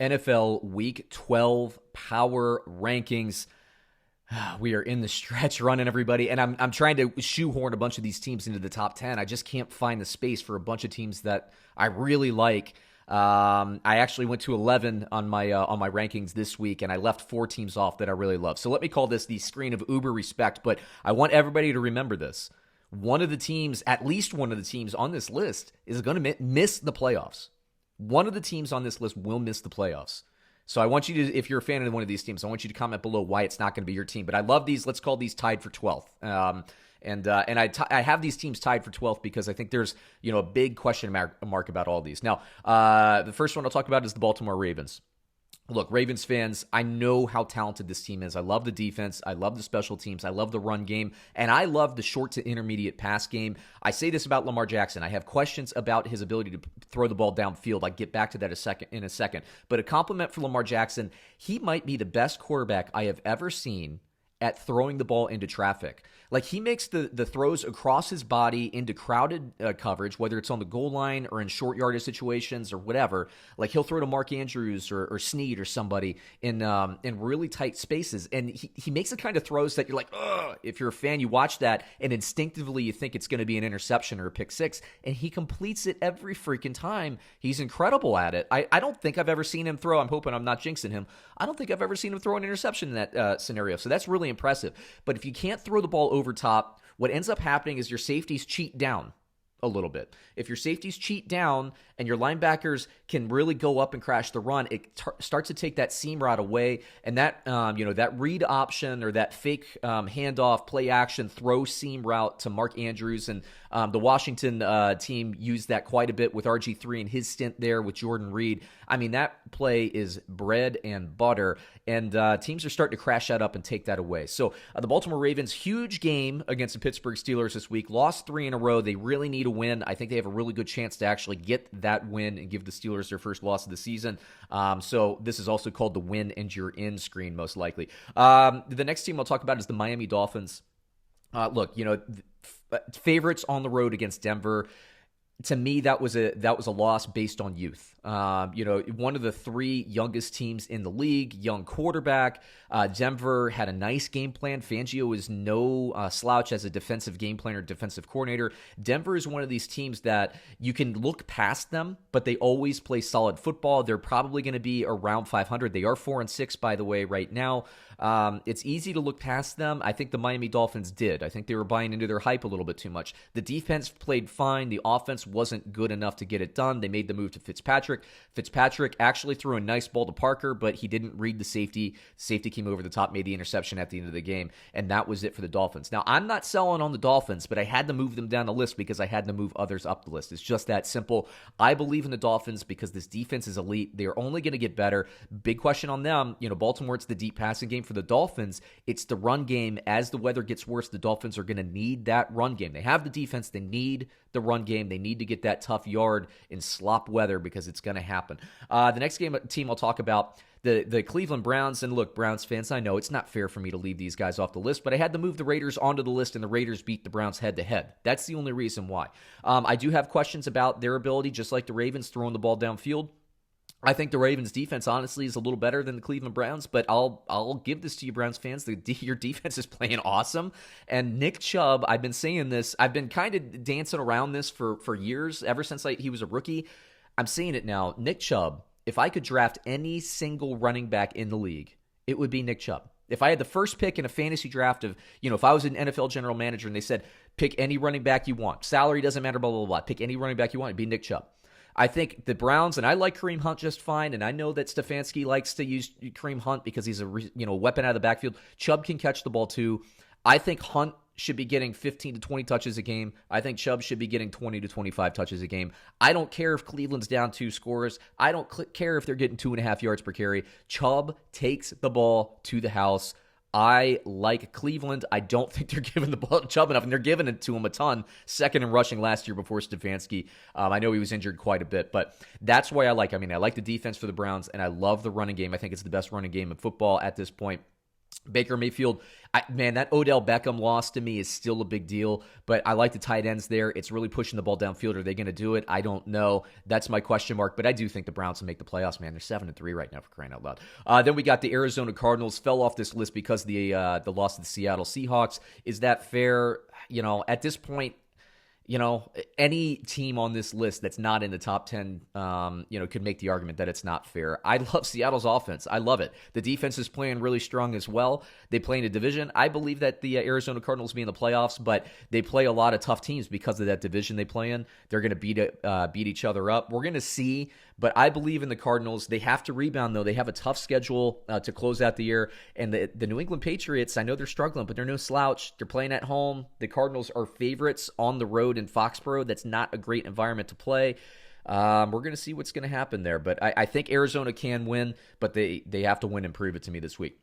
NFL Week 12 Power Rankings. We are in the stretch running, everybody, and I'm trying to shoehorn a bunch of these teams into the top 10. I just can't find the space for a bunch of teams that I really like. I actually went to 11 on my rankings this week, and I left 4 teams off that I really love. So let me call this the screen of uber respect, but I want everybody to remember this. One of the teams, at least one of the teams on this list, is going to miss the playoffs. One of the teams on this list will miss the playoffs. So I want you to, if you're a fan of one of these teams, I want you to comment below why it's not going to be your team. But I love these. Let's call these tied for 12th. I have these teams tied for 12th because I think there's a big question mark about all these. Now, the first one I'll talk about is the Baltimore Ravens. Look, Ravens fans, I know how talented this team is. I love the defense. I love the special teams. I love the run game. And I love the short to intermediate pass game. I say this about Lamar Jackson. I have questions about his ability to throw the ball downfield. I'll get back to that in a second. But a compliment for Lamar Jackson, he might be the best quarterback I have ever seen at throwing the ball into traffic. Like, he makes the throws across his body into crowded coverage, whether it's on the goal line or in short yardage situations or whatever. Like, he'll throw to Mark Andrews or Snead or somebody in really tight spaces. And he makes the kind of throws that you're like, ugh. If you're a fan, you watch that and instinctively you think it's going to be an interception or a pick six. And he completes it every freaking time. He's incredible at it. I don't think I've ever seen him throw. I'm hoping I'm not jinxing him. I don't think I've ever seen him throw an interception in that scenario. So that's really impressive. But if you can't throw the ball over top, what ends up happening is your safeties cheat down a little bit. If your safeties cheat down and your linebackers can really go up and crash the run, it starts to take that seam route away, and that that read option or that fake handoff, play action, throw seam route to Mark Andrews, and the Washington team used that quite a bit with RG3 and his stint there with Jordan Reed. I mean, that play is bread and butter, and teams are starting to crash that up and take that away. So the Baltimore Ravens, huge game against the Pittsburgh Steelers this week, lost 3 in a row. They really need a win. I think they have a really good chance to actually get that win and give the Steelers their first loss of the season. So this is also called the win and you're in screen, most likely. The next team I'll talk about is the Miami Dolphins. Look, favorites on the road against Denver. To me, that was a loss based on youth. One of the 3 youngest teams in the league, young quarterback. Denver had a nice game plan. Fangio is no slouch as a defensive game plan or defensive coordinator. Denver is one of these teams that you can look past them, but they always play solid football. They're probably going to be around 500. They are 4-6, by the way, right now. It's easy to look past them. I think the Miami Dolphins did. I think they were buying into their hype a little bit too much. The defense played fine. The offense wasn't good enough to get it done. They made the move to Fitzpatrick. Fitzpatrick actually threw a nice ball to Parker, but he didn't read the safety. Safety came over the top, made the interception at the end of the game, and that was it for the Dolphins. Now, I'm not selling on the Dolphins, but I had to move them down the list because I had to move others up the list. It's just that simple. I believe in the Dolphins because this defense is elite. They're only going to get better. Big question on them. Baltimore, it's the deep passing game. For the Dolphins, it's the run game. As the weather gets worse, the Dolphins are going to need that run game. They have the defense. They need the run game. They need to get that tough yard in slop weather because it's going to happen. The next team I'll talk about, the Cleveland Browns. And look, Browns fans, I know it's not fair for me to leave these guys off the list, but I had to move the Raiders onto the list, and the Raiders beat the Browns head-to-head. That's the only reason why. I do have questions about their ability, just like the Ravens, throwing the ball downfield. I think the Ravens' defense, honestly, is a little better than the Cleveland Browns, but I'll give this to you, Browns fans. Your defense is playing awesome. And Nick Chubb, I've been saying this. I've been kind of dancing around this for years, ever since he was a rookie. I'm saying it now. Nick Chubb, if I could draft any single running back in the league, it would be Nick Chubb. If I had the first pick in a fantasy draft of, if I was an NFL general manager and they said, pick any running back you want, salary doesn't matter, blah, blah, blah, pick any running back you want, it'd be Nick Chubb. I think the Browns, and I like Kareem Hunt just fine, and I know that Stefanski likes to use Kareem Hunt because he's a weapon out of the backfield. Chubb can catch the ball too. I think Hunt should be getting 15 to 20 touches a game. I think Chubb should be getting 20 to 25 touches a game. I don't care if Cleveland's down 2 scores. I don't care if they're getting 2.5 yards per carry. Chubb takes the ball to the house. I like Cleveland. I don't think they're giving the ball to Chubb enough, and they're giving it to him a ton. Second in rushing last year before Stefanski. I know he was injured quite a bit, but that's why I like the defense for the Browns, and I love the running game. I think it's the best running game in football at this point. Baker Mayfield, man, that Odell Beckham loss to me is still a big deal, but I like the tight ends there. It's really pushing the ball downfield. Are they going to do it? I don't know. That's my question mark, but I do think the Browns will make the playoffs, man. They're 7-3 right now, for crying out loud. Then we got the Arizona Cardinals, fell off this list because of the loss to the Seattle Seahawks. Is that fair? At this point, any team on this list that's not in the top 10, could make the argument that it's not fair. I love Seattle's offense. I love it. The defense is playing really strong as well. They play in a division. I believe that the Arizona Cardinals will be in the playoffs, but they play a lot of tough teams because of that division they play in. They're going to beat each other up. We're going to see, but I believe in the Cardinals. They have to rebound, though. They have a tough schedule to close out the year. And the New England Patriots, I know they're struggling, but they're no slouch. They're playing at home. The Cardinals are favorites on the road in Foxborough. That's not a great environment to play. We're going to see what's going to happen there. But I think Arizona can win, but they have to win and prove it to me this week.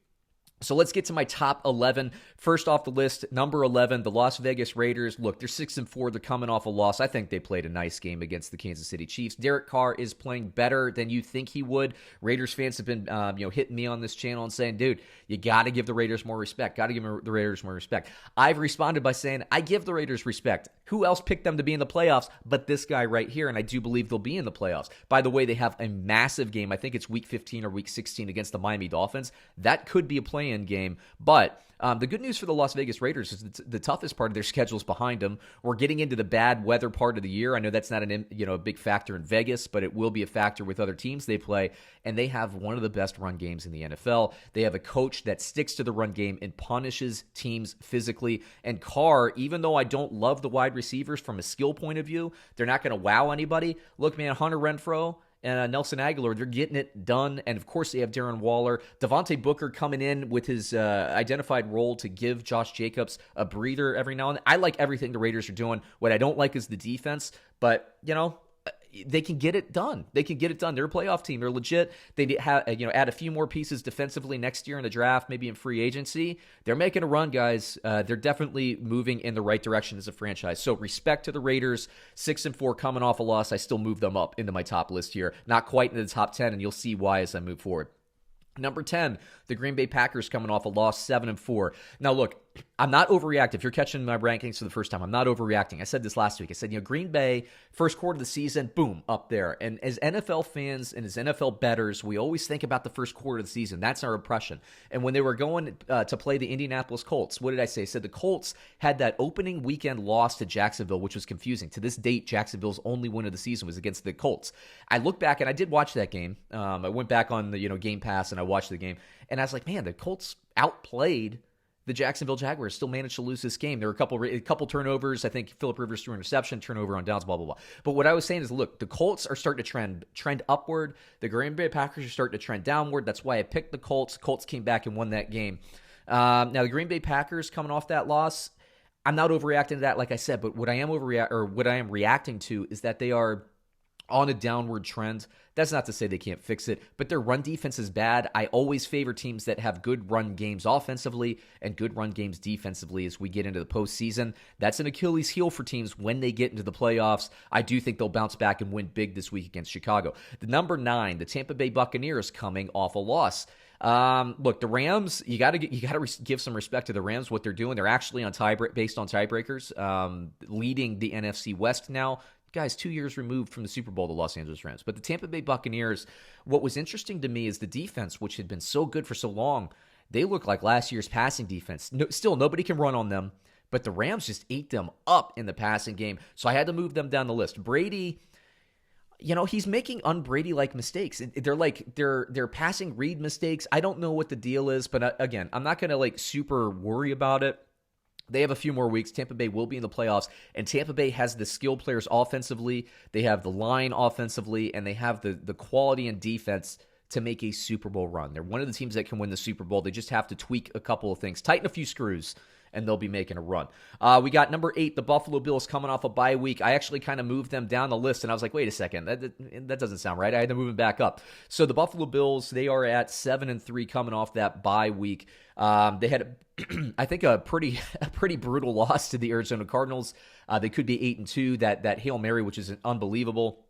So let's get to my top 11. First off the list, number 11, the Las Vegas Raiders. Look, they're 6-4. They're coming off a loss. I think they played a nice game against the Kansas City Chiefs. Derek Carr is playing better than you think he would. Raiders fans have been hitting me on this channel and saying, dude, you got to give the Raiders more respect. Got to give the Raiders more respect. I've responded by saying, I give the Raiders respect. Who else picked them to be in the playoffs but this guy right here? And I do believe they'll be in the playoffs. By the way, they have a massive game. I think it's week 15 or week 16 against the Miami Dolphins. That could be a play-in game. But the good news for the Las Vegas Raiders is the toughest part of their schedule is behind them. We're getting into the bad weather part of the year. I know that's not a big factor in Vegas, but it will be a factor with other teams they play. And they have one of the best run games in the NFL. They have a coach that sticks to the run game and punishes teams physically. And Carr, even though I don't love the wide receivers from a skill point of view, they're not going to wow anybody. Look, man, Hunter Renfrow and Nelson Aguilar, they're getting it done. And, of course, they have Darren Waller. Devontae Booker coming in with his identified role to give Josh Jacobs a breather every now and then. I like everything the Raiders are doing. What I don't like is the defense. But, they can get it done. They can get it done. They're a playoff team. They're legit. They have, add a few more pieces defensively next year in the draft, maybe in free agency. They're making a run, guys. They're definitely moving in the right direction as a franchise. So respect to the Raiders. 6-4 coming off a loss. I still move them up into my top list here. Not quite into the top 10, and you'll see why as I move forward. Number 10, the Green Bay Packers coming off a loss, 7-4. Now, look, I'm not overreacting. If you're catching my rankings for the first time, I'm not overreacting. I said this last week. I said, Green Bay, first quarter of the season, boom, up there. And as NFL fans and as NFL bettors, we always think about the first quarter of the season. That's our impression. And when they were going to play the Indianapolis Colts, what did I say? I said the Colts had that opening weekend loss to Jacksonville, which was confusing. To this date, Jacksonville's only win of the season was against the Colts. I look back, and I did watch that game. I went back on the Game Pass, and I watched the game. And I was like, man, the Colts outplayed the Jacksonville Jaguars, still managed to lose this game. There were a couple turnovers. I think Phillip Rivers threw an interception, turnover on downs, blah, blah, blah. But what I was saying is, look, the Colts are starting to trend upward. The Green Bay Packers are starting to trend downward. That's why I picked the Colts. Colts came back and won that game. Now, the Green Bay Packers coming off that loss, I'm not overreacting to that, like I said, but what I am reacting to is that they are on a downward trend. That's not to say they can't fix it, but their run defense is bad. I always favor teams that have good run games offensively and good run games defensively as we get into the postseason. That's an Achilles heel for teams when they get into the playoffs. I do think they'll bounce back and win big this week against Chicago. The number 9, the Tampa Bay Buccaneers coming off a loss. Look, the Rams, you got to give some respect to the Rams, what they're doing. They're actually on based on tiebreakers, leading the NFC West now. Guys, 2 years removed from the Super Bowl, the Los Angeles Rams. But the Tampa Bay Buccaneers, what was interesting to me is the defense, which had been so good for so long, they look like last year's passing defense. Still, nobody can run on them, but the Rams just ate them up in the passing game. So I had to move them down the list. Brady, he's making un-Brady-like mistakes. They're passing read mistakes. I don't know what the deal is, but again, I'm not going to super worry about it. They have a few more weeks. Tampa Bay will be in the playoffs, and Tampa Bay has the skill players offensively. They have the line offensively, and they have the quality and defense to make a Super Bowl run. They're one of the teams that can win the Super Bowl. They just have to tweak a couple of things, tighten a few screws, and they'll be making a run. We got number 8, the Buffalo Bills coming off a bye week. I actually kind of moved them down the list, and I was like, wait a second, that doesn't sound right. I had to move them back up. So the Buffalo Bills, they are at 7-3 coming off that bye week. They had, I think, a pretty brutal loss to the Arizona Cardinals. They could be 8-2. That Hail Mary, which is unbelievable.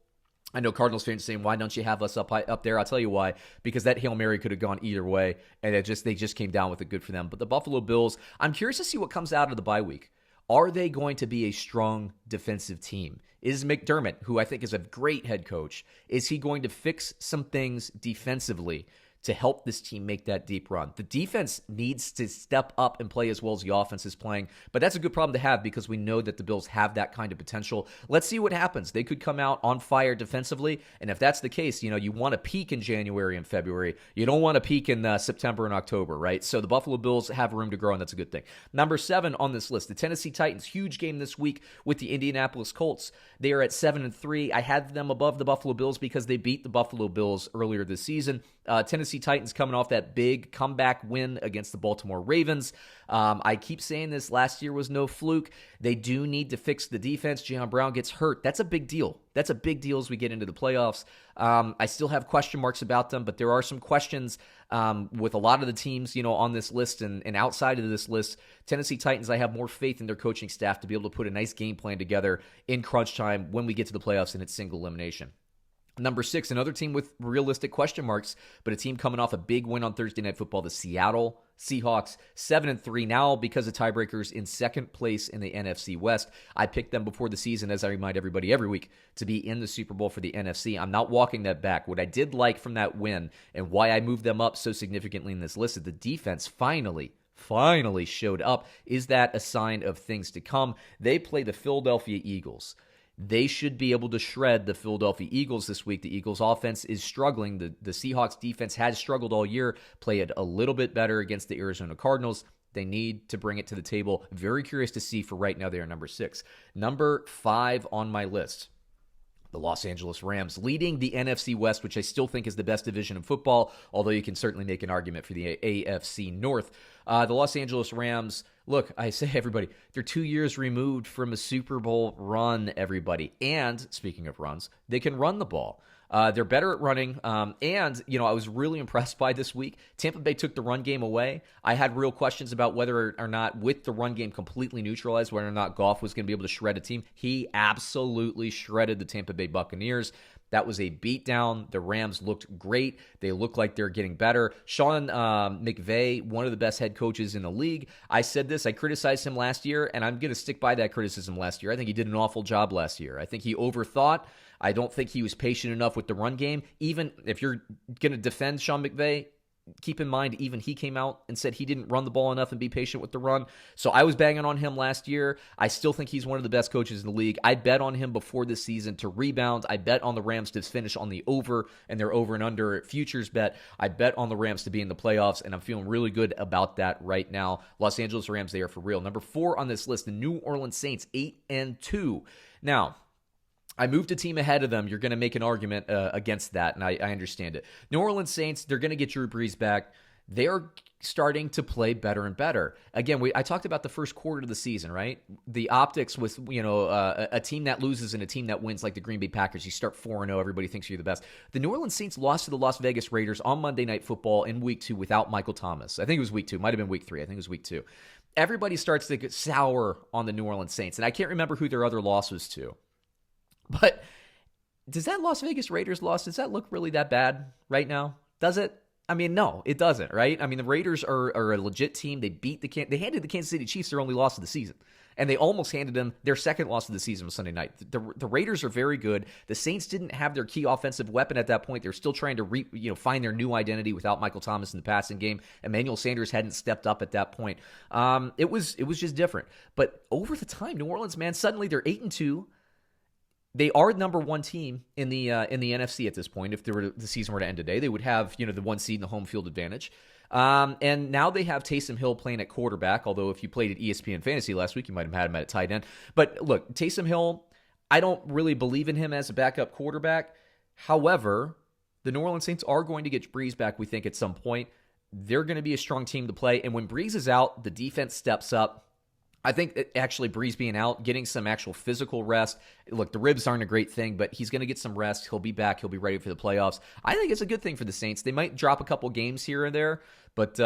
I know Cardinals fans saying, why don't you have us up there? I'll tell you why. Because that Hail Mary could have gone either way, and they just came down with it. Good for them. But the Buffalo Bills, I'm curious to see what comes out of the bye week. Are they going to be a strong defensive team? Is McDermott, who I think is a great head coach, is he going to fix some things defensively to help this team make that deep run? The defense needs to step up and play as well as the offense is playing, but that's a good problem to have because we know that the Bills have that kind of potential. Let's see what happens. They could come out on fire defensively, and if that's the case, you want to peak in January and February. You don't want to peak in September and October, right? So the Buffalo Bills have room to grow, and that's a good thing. Number 7 on this list, the Tennessee Titans. Huge game this week with the Indianapolis Colts. They are at 7-3. I had them above the Buffalo Bills because they beat the Buffalo Bills earlier this season. Tennessee Titans coming off that big comeback win against the Baltimore Ravens. I keep saying this, last year was no fluke. They do need to fix the defense. Jayon Brown gets hurt. That's a big deal. That's a big deal as we get into the playoffs. I still have question marks about them, but there are some questions with a lot of the teams, on this list and outside of this list. Tennessee Titans, I have more faith in their coaching staff to be able to put a nice game plan together in crunch time when we get to the playoffs and it's single elimination. Number 6, another team with realistic question marks, but a team coming off a big win on Thursday Night Football, the Seattle Seahawks, 7-3 now because of tiebreakers in second place in the NFC West. I picked them before the season, as I remind everybody every week, to be in the Super Bowl for the NFC. I'm not walking that back. What I did like from that win and why I moved them up so significantly in this list is the defense finally showed up. Is that a sign of things to come? They play the Philadelphia Eagles. They should be able to shred the Philadelphia Eagles this week. The Eagles offense is struggling. The Seahawks defense has struggled all year, played a little bit better against the Arizona Cardinals. They need to bring it to the table. Very curious to see. For right now, they are number 6. Number 5 on my list, the Los Angeles Rams, leading the NFC West, which I still think is the best division in football, although you can certainly make an argument for the AFC North. The Los Angeles Rams, look, I say everybody, they're 2 years removed from a Super Bowl run, everybody. And speaking of runs, they can run the ball. They're better at running. And I was really impressed by this week. Tampa Bay took the run game away. I had real questions about whether or not, with the run game completely neutralized, whether or not Goff was going to be able to shred a team. He absolutely shredded the Tampa Bay Buccaneers. That was a beatdown. The Rams looked great. They look like they're getting better. Sean McVay, one of the best head coaches in the league. I said this. I criticized him last year, and I'm going to stick by that criticism last year. I think he did an awful job last year. I think he overthought. I don't think he was patient enough with the run game. Even if you're going to defend Sean McVay, keep in mind, even he came out and said he didn't run the ball enough and be patient with the run. So I was banging on him last year. I still think he's one of the best coaches in the league. I bet on him before this season to rebound. I bet on the Rams to finish on the over and their over and under futures bet. I bet on the Rams to be in the playoffs, and I'm feeling really good about that right now. Los Angeles Rams, they are for real. Number 4 on this list, the New Orleans Saints, 8-2. Now, I moved a team ahead of them. You're going to make an argument against that, and I understand it. New Orleans Saints, they're going to get Drew Brees back. They're starting to play better and better. Again, I talked about the first quarter of the season, right? The optics with a team that loses and a team that wins, like the Green Bay Packers. You start 4-0, everybody thinks you're the best. The New Orleans Saints lost to the Las Vegas Raiders on Monday Night Football in Week 2 without Michael Thomas. I think it was Week 2. Might have been Week 3. I think it was Week 2. Everybody starts to get sour on the New Orleans Saints, and I can't remember who their other loss was to. But does that Las Vegas Raiders loss, does that look really that bad right now? Does it? I mean, no, it doesn't, right? I mean, the Raiders are a legit team. They handed the Kansas City Chiefs their only loss of the season. And they almost handed them their second loss of the season on Sunday night. The Raiders are very good. The Saints didn't have their key offensive weapon at that point. They're still trying to find their new identity without Michael Thomas in the passing game. Emmanuel Sanders hadn't stepped up at that point. It was just different. But over the time, New Orleans, man, suddenly they're 8-2. They are number 1 team in the NFC at this point. If the season were to end today, they would have the 1 seed in the home field advantage. And now they have Taysom Hill playing at quarterback, although if you played at ESPN Fantasy last week, you might have had him at tight end. But look, Taysom Hill, I don't really believe in him as a backup quarterback. However, the New Orleans Saints are going to get Brees back, we think, at some point. They're going to be a strong team to play. And when Brees is out, the defense steps up. I think that actually Breeze being out, getting some actual physical rest. Look, the ribs aren't a great thing, but he's going to get some rest. He'll be back. He'll be ready for the playoffs. I think it's a good thing for the Saints. They might drop a couple games here and there, but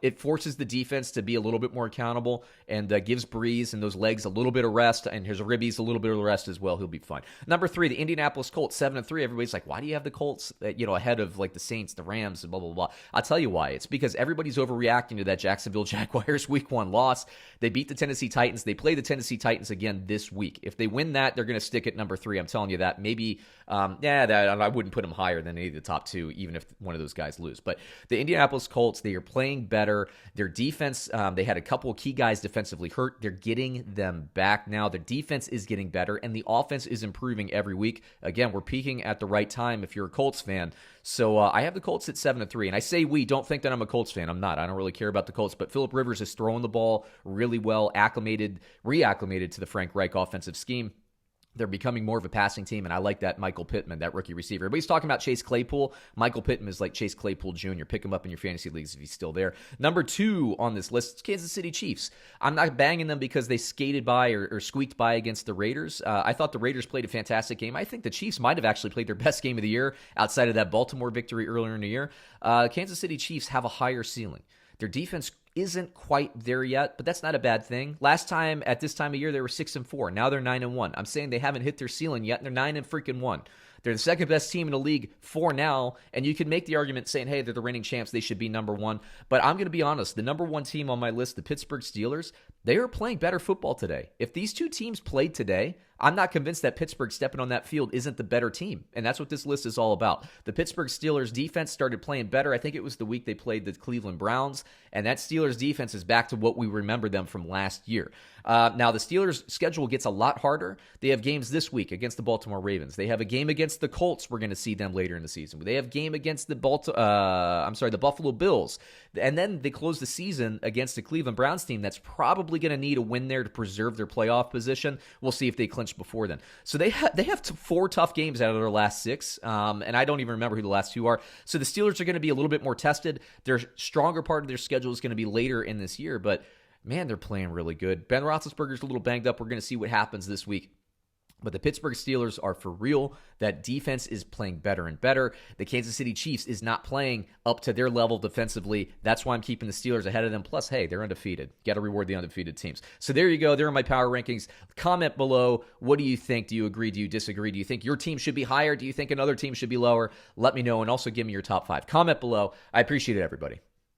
it forces the defense to be a little bit more accountable and gives Breeze and those legs a little bit of rest, and his ribbies a little bit of rest as well. He'll be fine. Number 3, the Indianapolis Colts, 7-3. Everybody's like, why do you have the Colts ahead of like the Saints, the Rams, and blah, blah, blah. I'll tell you why. It's because everybody's overreacting to that Jacksonville Jaguars Week 1 loss. They beat the Tennessee Titans. They play the Tennessee Titans again this week. If they win that, they're going to stick at number 3. I'm telling you that. Maybe, I wouldn't put them higher than any of the top 2, even if one of those guys lose. But the Indianapolis Colts, they are playing better. Their defense, they had a couple of key guys defensively hurt. They're getting them back now. Their defense is getting better, and the offense is improving every week. Again, we're peaking at the right time if you're a Colts fan. So I have the Colts at 7-3, and I say we. Don't think that I'm a Colts fan. I'm not. I don't really care about the Colts, but Phillip Rivers is throwing the ball really well, reacclimated to the Frank Reich offensive scheme. They're becoming more of a passing team, and I like that Michael Pittman, that rookie receiver. Everybody's talking about Chase Claypool. Michael Pittman is like Chase Claypool Jr. Pick him up in your fantasy leagues if he's still there. Number 2 on this list is Kansas City Chiefs. I'm not banging them because they skated by or squeaked by against the Raiders. I thought the Raiders played a fantastic game. I think the Chiefs might have actually played their best game of the year outside of that Baltimore victory earlier in the year. Kansas City Chiefs have a higher ceiling. Their defense isn't quite there yet, but that's not a bad thing. Last time at this time of year, they were 6-4. Now they're 9-1. I'm saying they haven't hit their ceiling yet, and they're 9-1. They're the second best team in the league for now, and you can make the argument saying, hey, they're the reigning champs, they should be number 1. But I'm going to be honest, the number 1 team on my list, the Pittsburgh Steelers, they are playing better football today. If these two teams played today, I'm not convinced that Pittsburgh stepping on that field isn't the better team, and that's what this list is all about. The Pittsburgh Steelers defense started playing better. I think it was the week they played the Cleveland Browns, and that Steelers defense is back to what we remember them from last year. Now, the Steelers' schedule gets a lot harder. They have games this week against the Baltimore Ravens. They have a game against the Colts. We're going to see them later in the season. They have a game against the Buffalo Bills. And then they close the season against the Cleveland Browns team that's probably going to need a win there to preserve their playoff position. We'll see if they clinch before then. So they have 4 tough games out of their last 6, and I don't even remember who the last 2 are. So the Steelers are going to be a little bit more tested. Their stronger part of their schedule is going to be later in this year, but man, they're playing really good. Ben Roethlisberger's a little banged up. We're going to see what happens this week. But the Pittsburgh Steelers are for real. That defense is playing better and better. The Kansas City Chiefs is not playing up to their level defensively. That's why I'm keeping the Steelers ahead of them. Plus, hey, they're undefeated. Got to reward the undefeated teams. So there you go. There are my power rankings. Comment below. What do you think? Do you agree? Do you disagree? Do you think your team should be higher? Do you think another team should be lower? Let me know, and also give me your top 5. Comment below. I appreciate it, everybody.